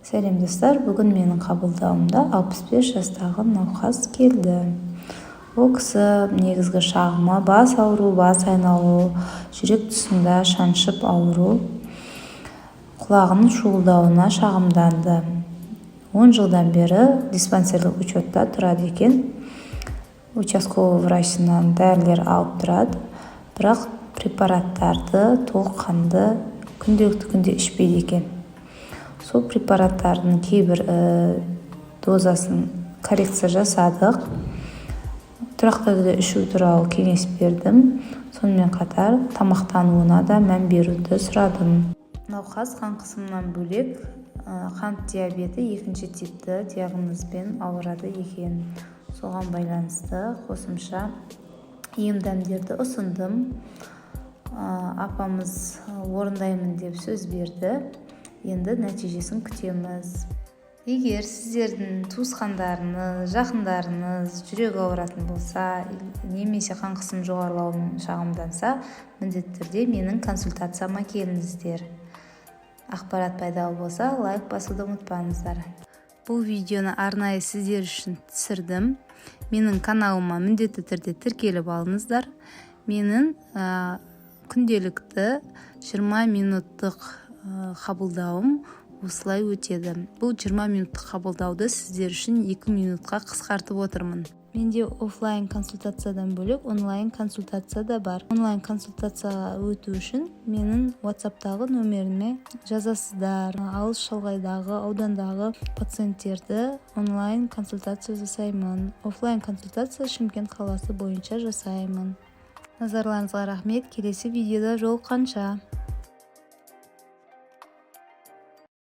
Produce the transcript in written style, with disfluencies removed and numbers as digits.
Сәлем достар, бүгін менің қабылдауымда 65 жастағы науқас келді. Ол кісі негізгі шағымы бас ауру, бас айналу, жүрек тұсында шаншып ауру, құлағының шуылдауына шағымданды. 10 жылдан бері диспансерлік учетта тұрады екен. Участковый врачынан дәрілер алып тұрады, бірақ препараттарды толыққанды күнде ішпейді екен. Сол препараттардың кейбір дозасын коррекция жасадық. Тұрақты түрде ішу туралы кеңес бердім. Сонымен қатар тамақтануына да мән беруді сұрадым. Науқас қан қысымынан бөлек қант диабеті 2-ші типті диагнозбен ауырады екен. Соған байланысты қосымша ем-дәмдерді ұсындым. Апамыз орындаймын деп сөз берді. Енді нәтижесін күтеміз. Егер сіздердің туысқандарыңыз, жақындарыңыз жүрек ауыратын болса, немесе қан қысым жоғарылауын шағымданса, міндетті түрде менің консультацияма келіңіздер. Ақпарат пайдалы болса, лайк басуды ұмытпаңыздар. Бұл видеоны арнайы сіздер үшін түсірдім. Менің каналыма міндетті түрде тіркеліп алыңыздар. Менің күнделікті 20 минуттық қабылдауым осылай өтеді. Бұл 20 минуттық қабылдауды сіздер үшін 2 минутқа қысқартып отырмын. Менде офлайн консультациядан бөлек онлайн консультация да бар. Онлайн консультацияға өту үшін менің WhatsApp-тағы нөміріме жазасыздар. Алыс шалғайдағы аудандағы пациенттерді онлайн консультация жасаймын. Офлайн консультация Шымкент қаласы бойынша жасаймын. Назарларыңызға рахмет. Келесі видеода жолыққанша.